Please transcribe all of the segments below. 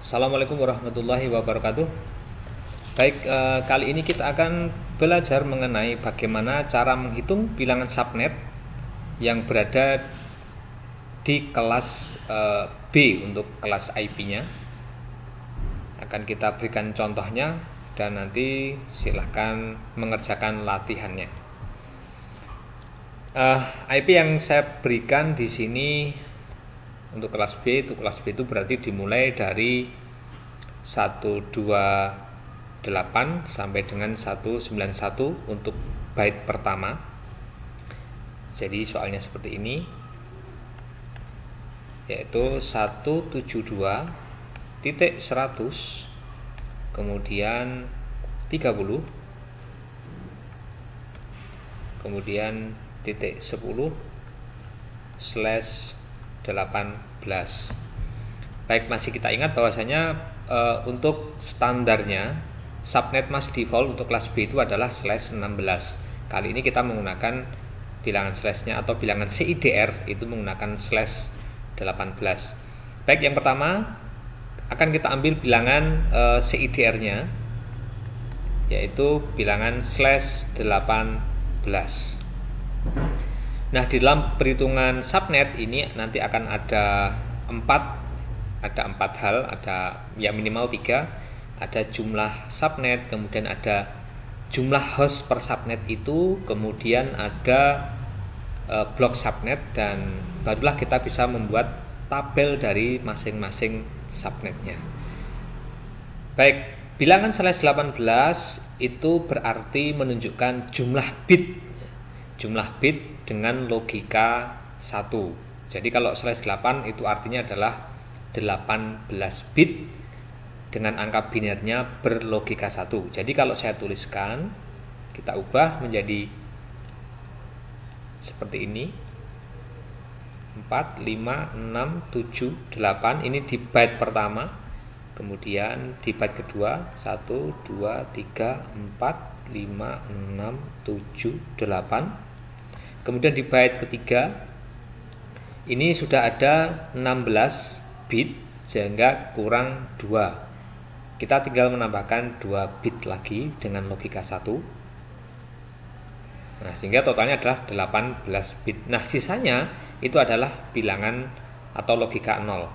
Assalamualaikum warahmatullahi wabarakatuh. Baik, kali ini kita akan belajar mengenai bagaimana cara menghitung bilangan subnet yang berada di kelas B untuk kelas IP-nya. Akan kita berikan contohnya dan nanti silahkan mengerjakan latihannya. IP yang saya berikan di sini untuk kelas B itu berarti dimulai dari 128 sampai dengan 191 untuk byte pertama. Jadi soalnya seperti ini, yaitu 172.100 kemudian 30 kemudian titik 10/18. Baik, masih kita ingat bahwasanya untuk standarnya subnet mask default untuk kelas B itu adalah /16. Kali ini kita menggunakan bilangan slashnya atau bilangan CIDR itu menggunakan /18. Baik, yang pertama akan kita ambil bilangan CIDR-nya, yaitu bilangan /18. Nah, di dalam perhitungan subnet ini nanti akan ada empat hal, ada ya minimal 3, ada jumlah subnet, kemudian ada jumlah host per subnet itu, kemudian ada blok subnet, dan barulah kita bisa membuat tabel dari masing-masing subnetnya. Baik, bilangan /18 itu berarti menunjukkan jumlah bit dengan logika 1. Jadi kalau /8 itu artinya adalah 18 bit dengan angka binarnya berlogika 1. Jadi kalau saya tuliskan, kita ubah menjadi seperti ini, 4, 5, 6, 7, 8. Ini di byte pertama. Kemudian di byte kedua 1, 2, 3, 4, 5, 6, 7, 8. Kemudian di byte ketiga ini sudah ada 16 bit sehingga kurang 2. Kita tinggal menambahkan 2 bit lagi dengan logika 1. Nah, sehingga totalnya adalah 18 bit. Nah, sisanya itu adalah bilangan atau logika 0.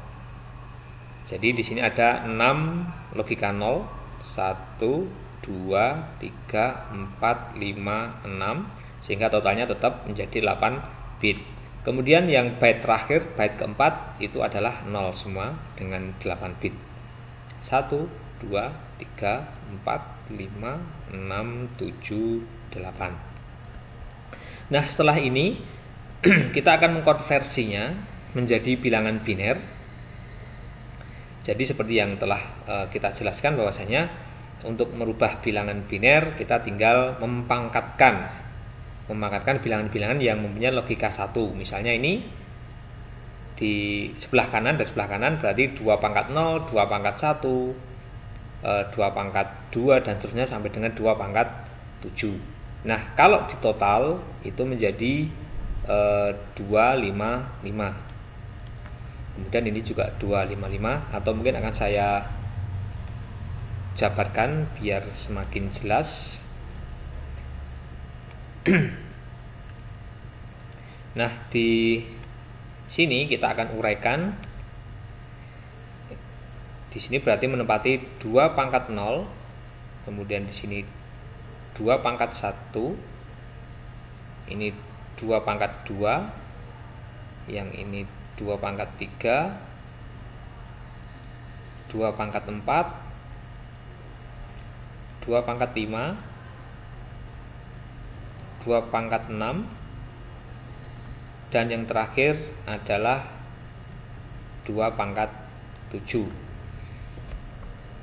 Jadi di sini ada 6 logika 0, 1, 2, 3, 4, 5, 6, sehingga totalnya tetap menjadi 8 bit. Kemudian yang byte terakhir, byte keempat, itu adalah 0 semua dengan 8 bit. 1, 2, 3, 4, 5, 6, 7, 8. Nah, setelah ini kita akan mengkonversinya menjadi bilangan biner. Jadi seperti yang telah kita jelaskan bahwasanya untuk merubah bilangan biner kita tinggal memangkatkan bilangan-bilangan yang mempunyai logika 1. Misalnya ini di sebelah kanan dan sebelah kanan berarti 2 pangkat 0, 2 pangkat 1, 2 pangkat 2 dan seterusnya sampai dengan 2 pangkat 7. Nah, kalau di total itu menjadi 255. Kemudian ini juga 255, atau mungkin akan saya jabarkan biar semakin jelas. Nah, di sini kita akan uraikan. Di sini berarti menempati 2 pangkat 0, kemudian di sini 2 pangkat 1, ini 2 pangkat 2, yang ini 2 pangkat 3, 2 pangkat 4, 2 pangkat 5, 2 pangkat 6, dan yang terakhir adalah 2 pangkat 7.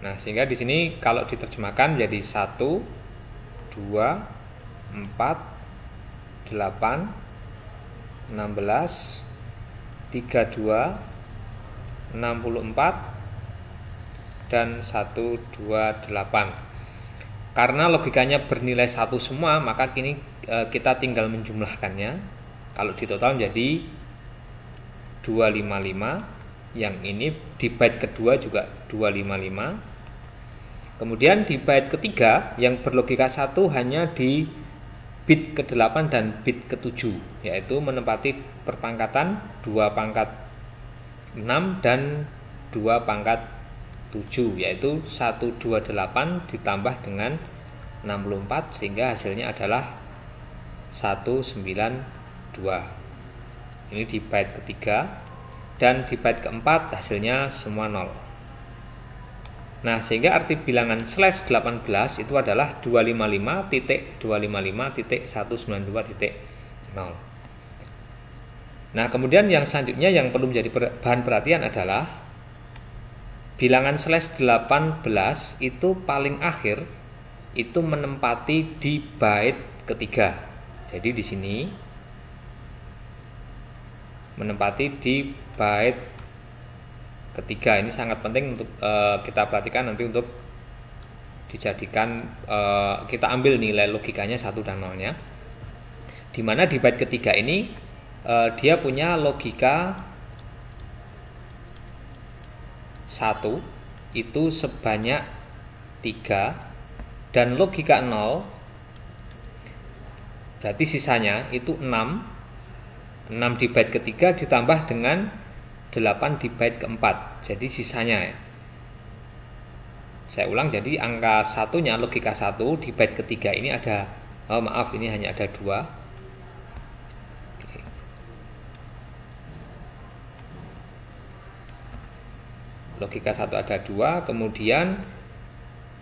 Nah, sehingga di sini kalau diterjemahkan jadi 1, 2, 4, 8, 16, 32, 64, dan 128. Karena logikanya bernilai 1 semua, maka kini kita tinggal menjumlahkannya. Kalau di total menjadi 255 yang ini di byte kedua juga 255. Kemudian di byte ketiga yang berlogika 1 hanya di bit ke-8 dan bit ke-7, yaitu menempati perpangkatan 2 pangkat 6 dan 2 pangkat 7, yaitu 128 ditambah dengan 64 sehingga hasilnya adalah 192. Ini di byte ketiga, dan di byte keempat hasilnya semua 0. Nah, sehingga arti bilangan slash 18 itu adalah 255.255.192.0. Nah, kemudian yang selanjutnya yang perlu menjadi bahan perhatian adalah bilangan slash 18 itu paling akhir itu menempati di byte ketiga. Jadi di sini menempati di byte ketiga. Ini sangat penting untuk kita perhatikan nanti untuk dijadikan kita ambil nilai logikanya 1 dan 0-nya. Dimana di byte ketiga ini dia punya logika 1 itu sebanyak 3 dan logika 0 berarti sisanya itu 6 di byte ketiga ditambah dengan 8 di byte keempat, jadi sisanya ya. Saya ulang, jadi angka satunya logika 1 di byte ketiga ini ada, maaf ini hanya ada 2. Logika 1 ada 2, kemudian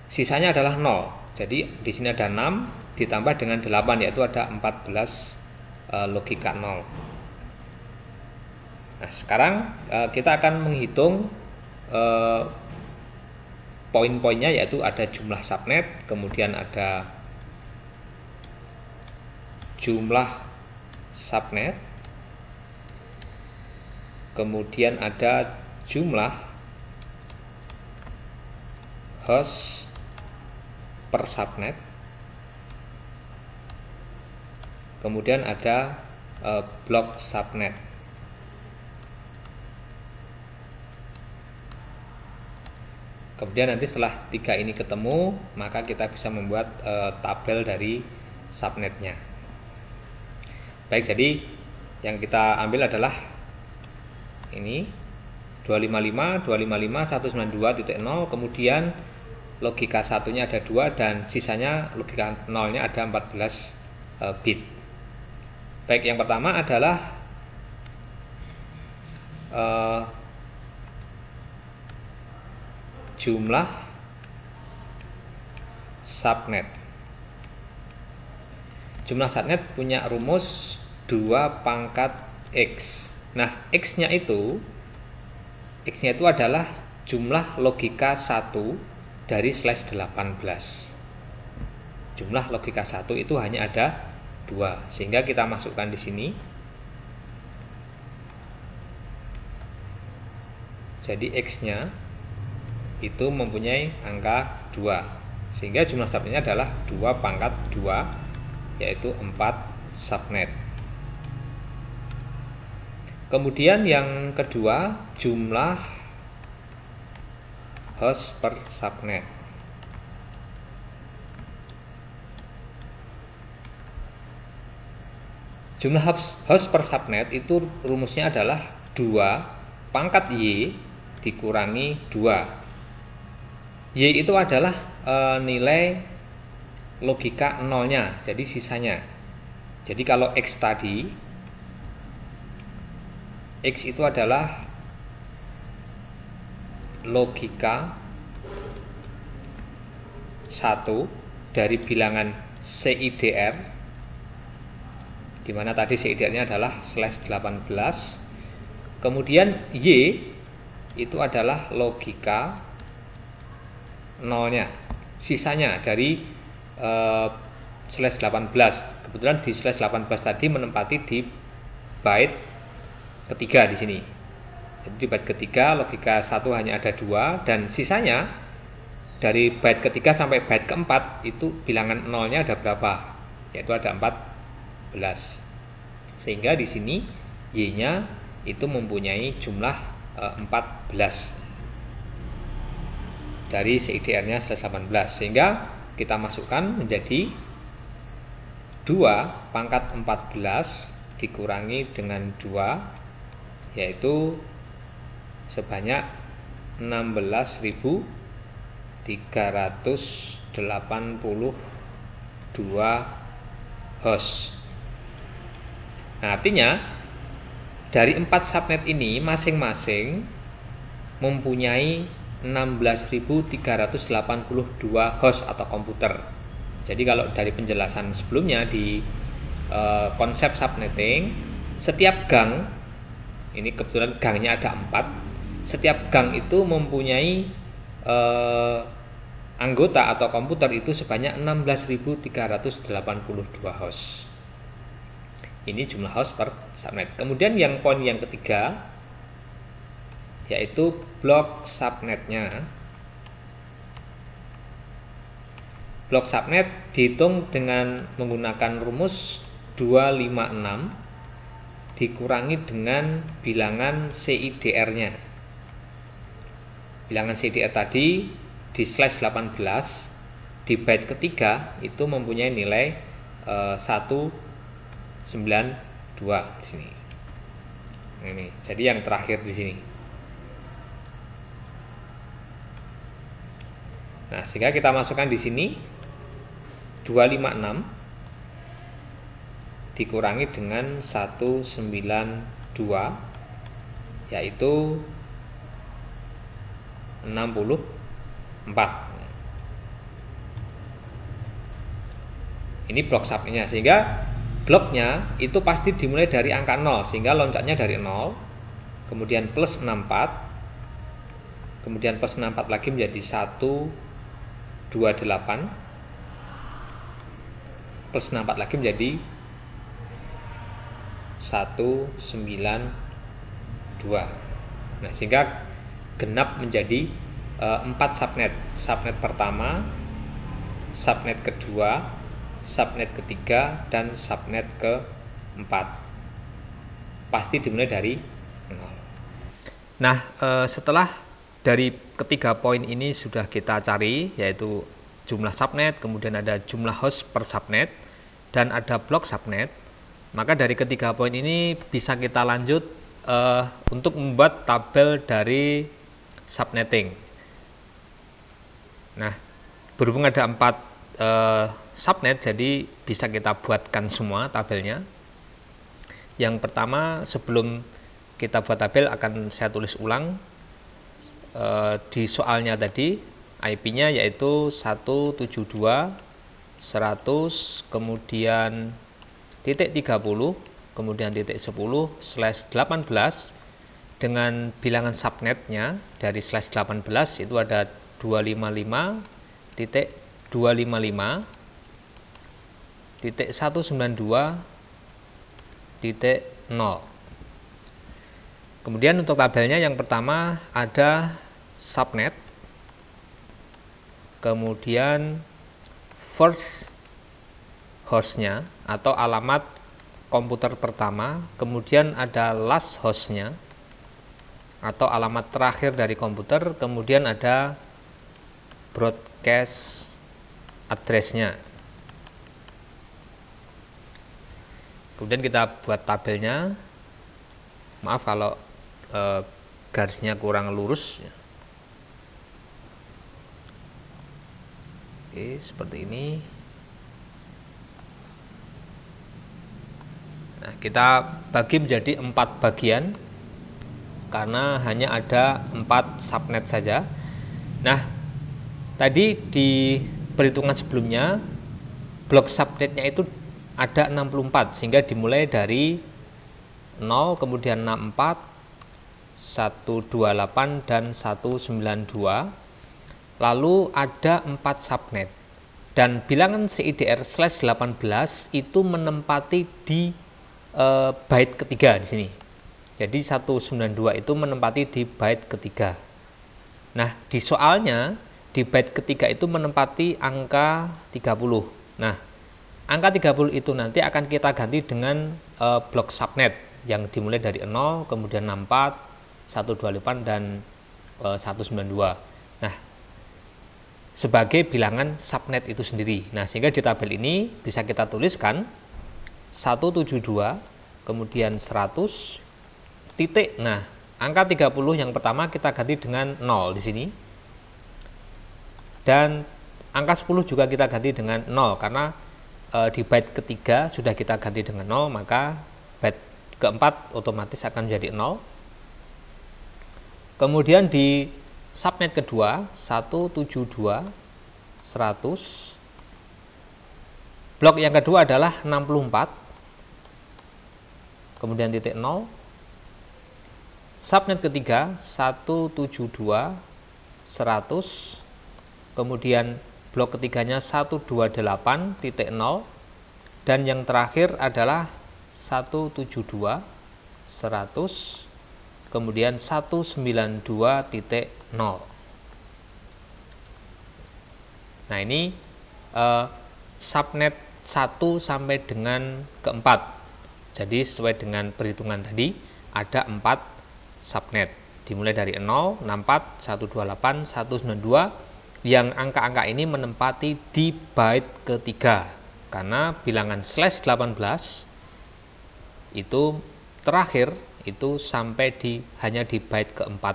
sisanya adalah 0. Jadi di sini ada 6 ditambah dengan 8, yaitu ada 14 logika 0. Nah, sekarang kita akan menghitung poin-poinnya, yaitu ada jumlah subnet, kemudian ada jumlah subnet, kemudian ada jumlah host per subnet, kemudian ada blok subnet. Kemudian nanti setelah 3 ini ketemu, maka kita bisa membuat tabel dari subnetnya. Baik, jadi yang kita ambil adalah ini 255.192.0, kemudian logika satunya ada 2 dan sisanya logika 0-nya ada 14 bit. Baik, yang pertama adalah jumlah subnet. Jumlah subnet punya rumus 2 pangkat X. Nah, X-nya itu adalah jumlah logika 1 dari slash 18. Jumlah logika 1 itu hanya ada 2, sehingga kita masukkan di sini. Jadi X-nya itu mempunyai angka 2, sehingga jumlah subnetnya adalah 2 pangkat 2, yaitu 4 subnet. Kemudian yang kedua, jumlah host per subnet. Jumlah host per subnet itu rumusnya adalah 2 pangkat Y dikurangi 2. Y itu adalah nilai logika 0-nya, jadi sisanya. Jadi kalau X tadi, X itu adalah logika 1 dari bilangan CIDR, dimana tadi CIDR-nya adalah slash 18. Kemudian Y itu adalah logika 0-nya, sisanya dari slash 18. Kebetulan di slash 18 tadi menempati di byte ketiga di sini. Jadi di byte ketiga logika 1 hanya ada 2 dan sisanya dari byte ketiga sampai byte keempat itu bilangan 0-nya ada berapa? Yaitu ada 14. Sehingga di sini Y-nya itu mempunyai jumlah 14 dari CIDR-nya /18, sehingga kita masukkan menjadi 2 pangkat 14 dikurangi dengan 2, yaitu sebanyak 16.382 host. Nah, artinya dari 4 subnet ini masing-masing mempunyai 16.382 host atau komputer. Jadi kalau dari penjelasan sebelumnya di konsep subnetting, setiap gang, ini kebetulan gangnya ada 4, setiap gang itu mempunyai anggota atau komputer itu sebanyak 16.382 host. Ini jumlah host per subnet. Kemudian yang poin yang ketiga, yaitu blok subnetnya. Blok subnet dihitung dengan menggunakan rumus 256 dikurangi dengan bilangan CIDR-nya. Bilangan CIDR tadi di /18 di byte ketiga itu mempunyai nilai 192 di sini. Ini, jadi yang terakhir di sini. Nah, sehingga kita masukkan di sini 256 dikurangi dengan 192, yaitu 64. Ini blok subnetnya, sehingga bloknya itu pasti dimulai dari angka 0, sehingga loncatnya dari 0, kemudian plus 64, kemudian plus 64 lagi menjadi 128, plus 64 lagi menjadi 192. Nah, sehingga genap menjadi 4 subnet. Subnet pertama, subnet kedua, subnet ketiga, dan subnet keempat. Pasti dimulai dari 0. Nah, setelah dari ketiga poin ini sudah kita cari, yaitu jumlah subnet, kemudian ada jumlah host per subnet, dan ada blok subnet, maka dari ketiga poin ini bisa kita lanjut untuk membuat tabel dari subnetting. Nah, berhubung ada 4 subnet, jadi bisa kita buatkan semua tabelnya. Yang pertama, sebelum kita buat tabel akan saya tulis ulang di soalnya tadi, IP-nya yaitu 172.100, kemudian titik 30, kemudian titik 10/18, dengan bilangan subnetnya dari /18 itu ada 255.255.192.0. Kemudian untuk tabelnya yang pertama ada subnet, kemudian first hostnya atau alamat komputer pertama, kemudian ada last hostnya atau alamat terakhir dari komputer, kemudian ada broadcast address-nya. Kemudian kita buat tabelnya. Maaf kalau garisnya kurang lurus. Oke, seperti ini. Nah, kita bagi menjadi 4 bagian karena hanya ada 4 subnet saja. Nah, tadi di perhitungan sebelumnya blok subnetnya itu ada 64, sehingga dimulai dari 0, kemudian 64, 128, dan 192. Lalu ada 4 subnet. Dan bilangan CIDR /18 itu menempati di byte ketiga di sini. Jadi 192 itu menempati di byte ketiga. Nah, di soalnya di byte ketiga itu menempati angka 30. Nah, angka 30 itu nanti akan kita ganti dengan blok subnet yang dimulai dari 0, kemudian 64, 128 dan 192. Nah, sebagai bilangan subnet itu sendiri. Nah, sehingga di tabel ini bisa kita tuliskan 172 kemudian 100 titik. Nah, angka 30 yang pertama kita ganti dengan 0 di sini. Dan angka 10 juga kita ganti dengan 0 karena di byte ketiga sudah kita ganti dengan 0, maka byte keempat otomatis akan menjadi 0. Kemudian di subnet kedua 172 100. Blok yang kedua adalah 64. Kemudian titik 0. Subnet ketiga 172 100. Kemudian blok ketiganya 128.0 dan yang terakhir adalah 172 100 kemudian 192.0. Nah, ini subnet 1 sampai dengan keempat. Jadi sesuai dengan perhitungan tadi ada 4 subnet. Dimulai dari 0, 64, 128, 192. Yang angka-angka ini menempati di byte ketiga. Karena bilangan /18 itu terakhir itu sampai hanya di byte keempat,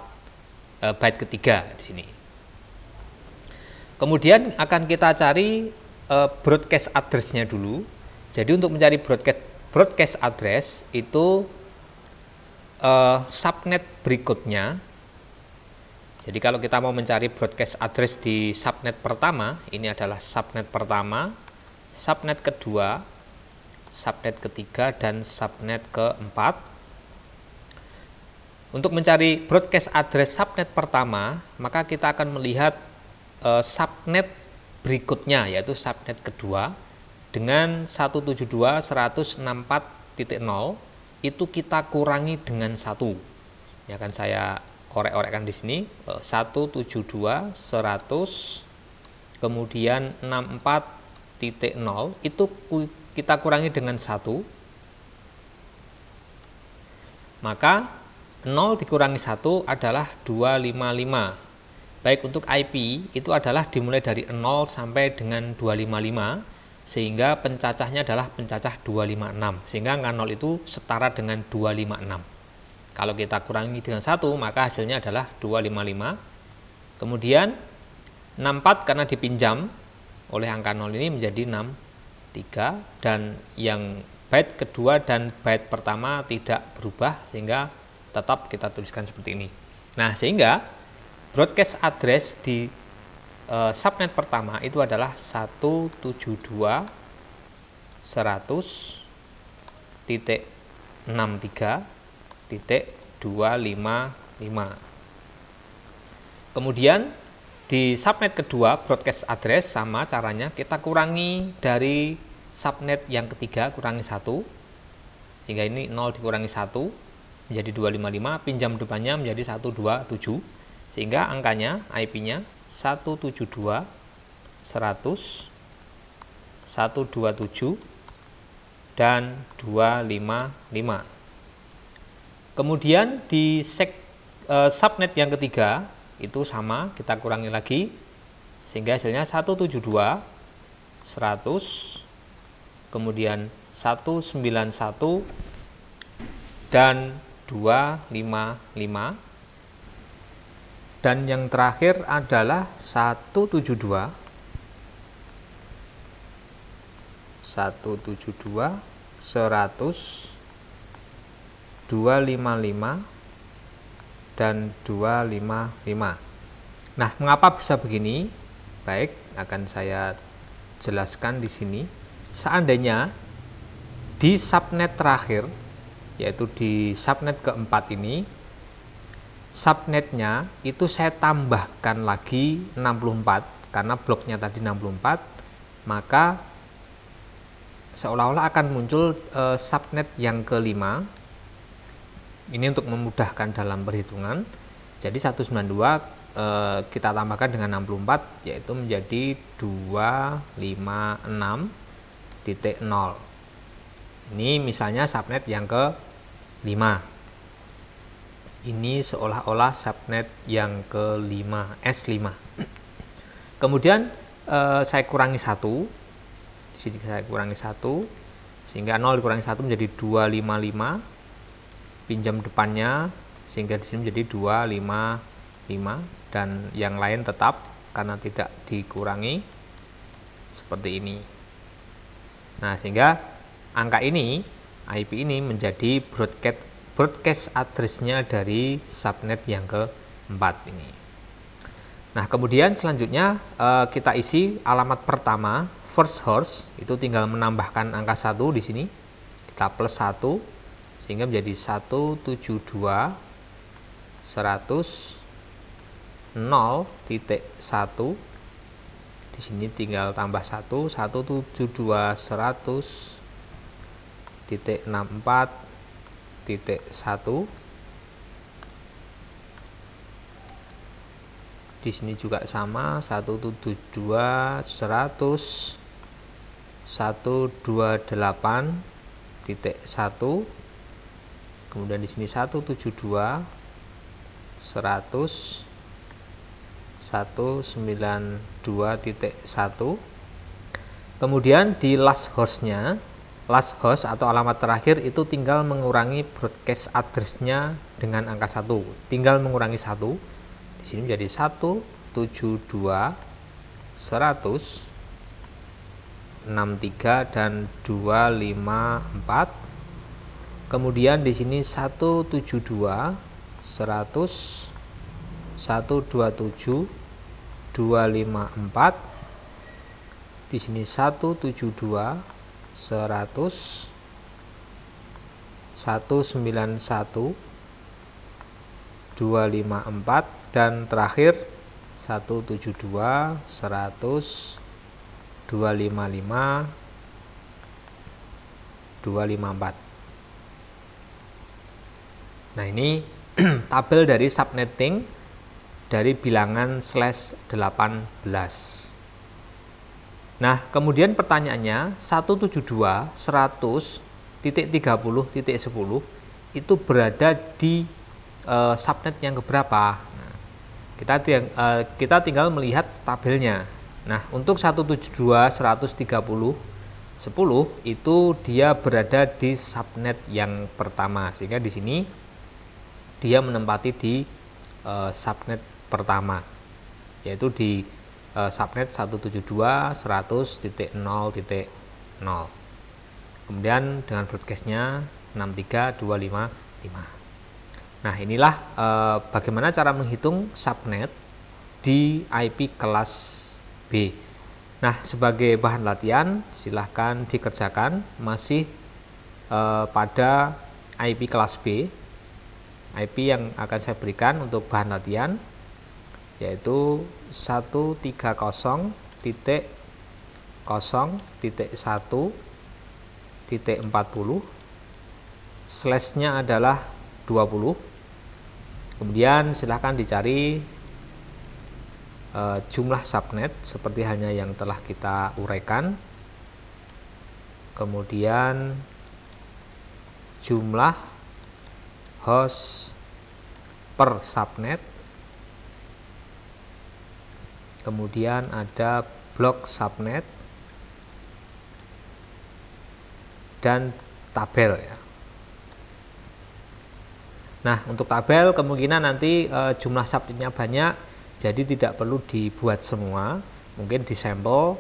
byte ketiga di sini. Kemudian akan kita cari broadcast address-nya dulu. Jadi untuk mencari broadcast address itu subnet berikutnya. Jadi kalau kita mau mencari broadcast address di subnet pertama, ini adalah subnet pertama, subnet kedua, subnet ketiga, dan subnet keempat. Untuk mencari broadcast address subnet pertama, maka kita akan melihat subnet berikutnya, yaitu subnet kedua dengan 172.164.0 itu kita kurangi dengan 1. Ini akan saya korek-korekkan di sini. 172 100 kemudian 64.0 itu kita kurangi dengan 1. Maka 0 dikurangi 1 adalah 255. Baik untuk IP itu adalah dimulai dari 0 sampai dengan 255, sehingga pencacahnya adalah pencacah 256, sehingga angka 0 itu setara dengan 256. Kalau kita kurangi dengan 1 maka hasilnya adalah 255. Kemudian 64 karena dipinjam oleh angka 0 ini menjadi 63, dan yang byte kedua dan byte pertama tidak berubah sehingga tetap kita tuliskan seperti ini. Nah, sehingga broadcast address di subnet pertama itu adalah 172 100.63.255. Kemudian di subnet kedua broadcast address sama caranya, kita kurangi dari subnet yang ketiga, kurangi 1, sehingga ini 0 dikurangi 1 menjadi 255, pinjam depannya menjadi 127, sehingga angkanya IP-nya 172 100 127 dan 255. Kemudian di subnet yang ketiga itu sama, kita kurangi lagi sehingga hasilnya 172 100 kemudian 191 dan 255, dan yang terakhir adalah 172 100 255 dan 255. Nah, mengapa bisa begini? Baik, akan saya jelaskan di sini. Seandainya di subnet terakhir, yaitu di subnet keempat ini, subnetnya itu saya tambahkan lagi 64, karena bloknya tadi 64, maka seolah-olah akan muncul subnet yang kelima. Ini untuk memudahkan dalam perhitungan. Jadi 192 kita tambahkan dengan 64, yaitu menjadi 256.0. Ini misalnya subnet yang ke 5. Ini seolah-olah subnet yang kelima, S5. Kemudian saya kurangi 1. Di sini saya kurangi 1 sehingga 0 dikurangi 1 menjadi 255. Pinjam depannya sehingga di sini menjadi 255 dan yang lain tetap karena tidak dikurangi seperti ini. Nah, sehingga angka ini, IP ini menjadi broadcast address-nya dari subnet yang keempat ini. Nah, kemudian selanjutnya kita isi alamat pertama, first host, itu tinggal menambahkan angka 1 di sini. Kita plus 1 sehingga menjadi 172.100.0.1. Di sini tinggal tambah 1, 172.100.64.1. Di sini juga sama, 172.128.1. Kemudian di sini 172.192.1. Kemudian di last hostnya, last host atau alamat terakhir itu tinggal mengurangi broadcast address-nya dengan angka 1. Tinggal mengurangi 1. Di sini menjadi 172.100.63 dan 254. Kemudian di sini 172.127.254. Di sini 172.100.191.254 dan terakhir 172.100.255.254. Nah, ini tabel dari subnetting dari bilangan /18. Nah, kemudian pertanyaannya 172.100.30.10 itu berada di subnet yang keberapa? Nah, kita tinggal melihat tabelnya. Nah, untuk 172.130.10 itu dia berada di subnet yang pertama, sehingga di sini dia menempati di subnet pertama, yaitu di subnet 172.100.0.0. Kemudian dengan broadcastnya 63255. Nah, inilah bagaimana cara menghitung subnet di IP kelas B. Nah, sebagai bahan latihan silahkan dikerjakan masih pada IP kelas B. IP yang akan saya berikan untuk bahan latihan yaitu 130.0.1.40, slashnya adalah 20. Kemudian silahkan dicari jumlah subnet seperti halnya yang telah kita uraikan. Kemudian jumlah host per subnet. Kemudian ada blok subnet dan tabel ya. Nah, untuk tabel kemungkinan nanti jumlah subnetnya banyak, jadi tidak perlu dibuat semua. Mungkin disampel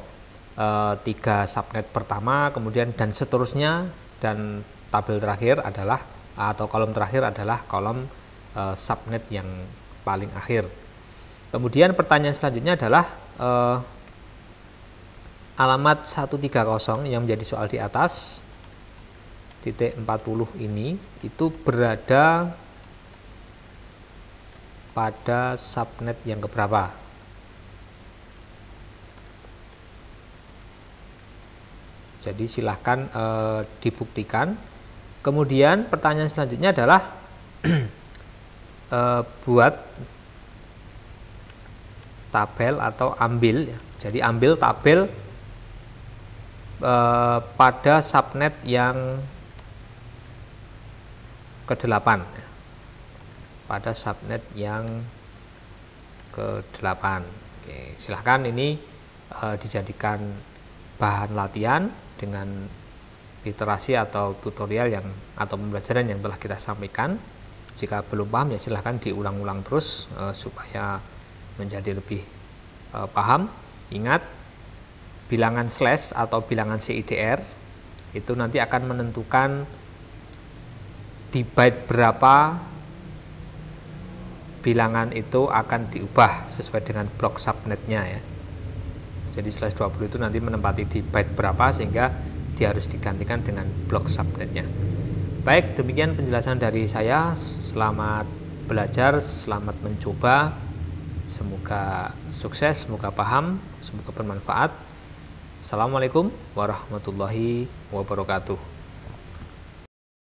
3 subnet pertama, kemudian dan seterusnya, dan tabel terakhir adalah atau kolom terakhir adalah kolom subnet yang paling akhir. Kemudian pertanyaan selanjutnya adalah alamat 130 yang menjadi soal di atas titik 40 ini itu berada pada subnet yang keberapa? Jadi silahkan dibuktikan. Kemudian pertanyaan selanjutnya adalah buat tabel atau ambil ya. Jadi ambil tabel pada subnet yang ke-8 ya. pada subnet yang ke-8. Oke, silahkan ini dijadikan bahan latihan dengan literasi atau tutorial yang atau pembelajaran yang telah kita sampaikan. Jika belum paham ya silahkan diulang-ulang terus supaya menjadi lebih paham. Ingat, bilangan slash atau bilangan CIDR itu nanti akan menentukan di byte berapa bilangan itu akan diubah sesuai dengan blok subnetnya ya. Jadi slash 20 itu nanti menempati di byte berapa sehingga dia harus digantikan dengan blok subnetnya. Baik, demikian penjelasan dari saya. Selamat belajar, selamat mencoba. Semoga sukses, semoga paham, semoga bermanfaat. Assalamualaikum warahmatullahi wabarakatuh.